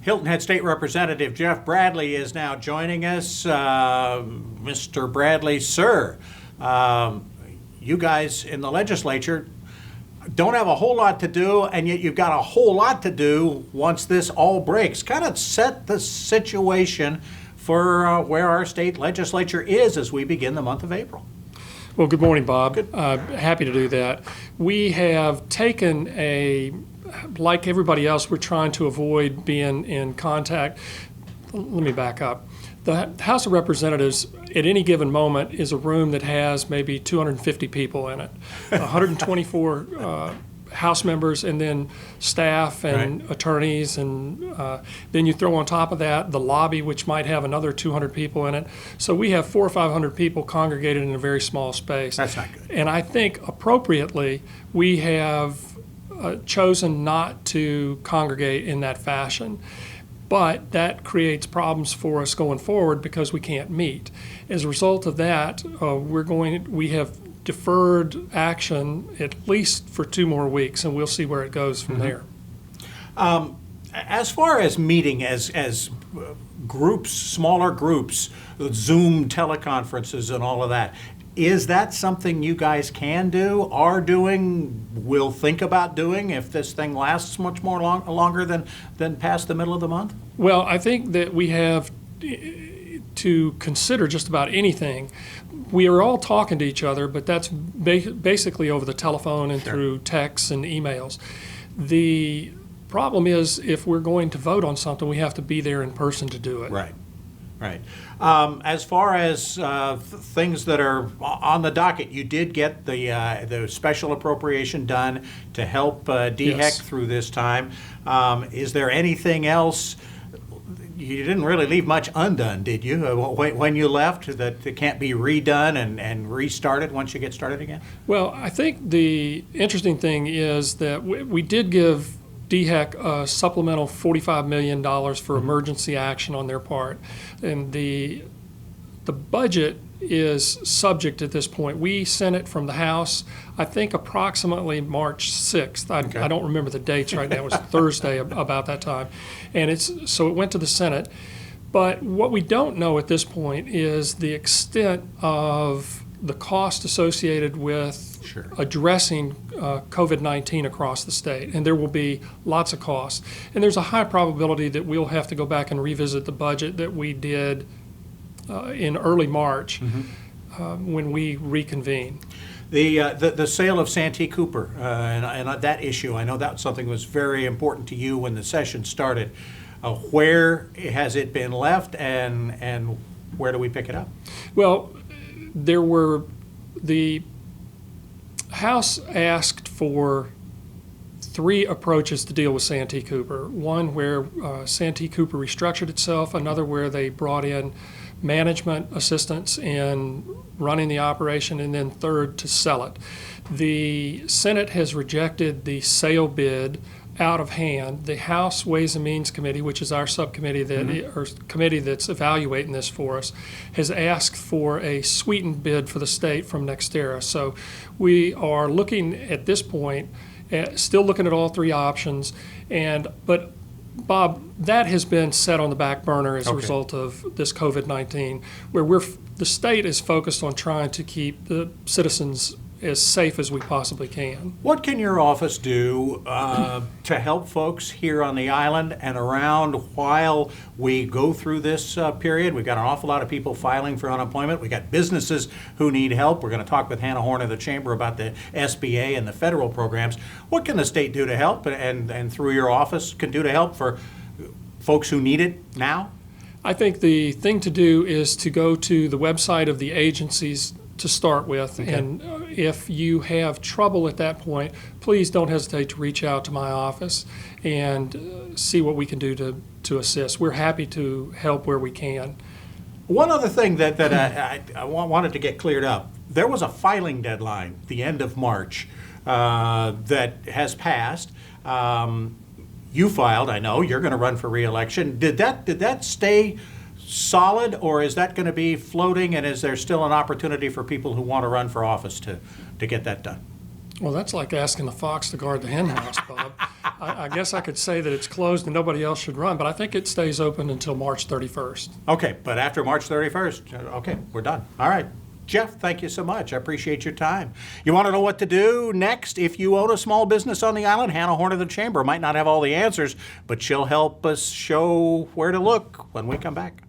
Hilton Head State Representative Jeff Bradley is now joining us. Mr. Bradley, sir, you guys in the legislature don't have a whole lot to do, and yet you've got a whole lot to do once this all breaks. Kind of set the situation for where our state legislature is as we begin the month of April. Well, good morning, Bob. Good. Happy to do that. We have taken like everybody else, we're trying to avoid being in contact. Let me back up. The House of Representatives at any given moment is a room that has maybe 250 people in it, 124 House members, and then staff and Right. attorneys, and then you throw on top of that the lobby, which might have another 200 people in it. So we have 400 or 500 people congregated in a very small space. That's not good. And I think appropriately we have chosen not to congregate in that fashion. But that creates problems for us going forward because we can't meet. As a result of that, we have deferred action at least for 2 more weeks, and we'll see where it goes from there. As far as meeting as groups, smaller groups, Zoom teleconferences and all of that, is that something you guys can do, are doing, will think about doing if this thing lasts much more longer than past the middle of the month? Well, I think that we have to consider just about anything. We are all talking to each other, but that's basically over the telephone and through texts and emails. The problem is if we're going to vote on something, we have to be there in person to do it. Right. Right. As far as things that are on the docket, you did get the special appropriation done to help DHEC Yes. through this time. Is there anything else? You didn't really leave much undone, did you? When you left, that it can't be redone and restarted once you get started again? Well, I think the interesting thing is that we did give DHEC a supplemental $45 million for emergency action on their part. And the budget is subject at this point. We sent it from the House, I think approximately March 6th. I don't remember the dates right now. It was Thursday about that time. And so it went to the Senate. But what we don't know at this point is the extent of the cost associated with addressing COVID-19 across the state, and there will be lots of costs. And there's a high probability that we'll have to go back and revisit the budget that we did in early March when we reconvene. The sale of Santee Cooper and that issue, I know that's something that was very important to you when the session started. Where has it been left, and where do we pick it up? Well, the House asked for 3 approaches to deal with Santee Cooper. One where Santee Cooper restructured itself, another where they brought in management assistance in running the operation, and then third, to sell it. The Senate has rejected the sale bid out of hand. The House Ways and Means Committee, which is our subcommittee or committee that's evaluating this for us, has asked for a sweetened bid for the state from NextEra. So we are looking at this point, still looking at all 3 options, but Bob, that has been set on the back burner as a result of this COVID-19, where the state is focused on trying to keep the citizens as safe as we possibly can. What can your office do to help folks here on the island and around while we go through this period? We've got an awful lot of people filing for unemployment. We've got businesses who need help. We're going to talk with Hannah Horn of the Chamber about the SBA and the federal programs. What can the state do to help, and through your office can do to help for folks who need it now? I think the thing to do is to go to the website of the agencies to start with, and if you have trouble at that point, please don't hesitate to reach out to my office and see what we can do to assist. We're happy to help where we can. One other thing that I wanted to get cleared up, there was a filing deadline, the end of March, that has passed. You filed, I know, you're going to run for re-election. Did that stay solid, or is that going to be floating, and is there still an opportunity for people who want to run for office to get that done? Well, that's like asking the fox to guard the hen house, Bob. I guess I could say that it's closed and nobody else should run, but I think it stays open until March 31st. Okay, but after March 31st, okay, we're done. All right. Jeff, thank you so much. I appreciate your time. You want to know what to do next? If you own a small business on the island, Hannah Horn of the Chamber might not have all the answers, but she'll help us show where to look when we come back.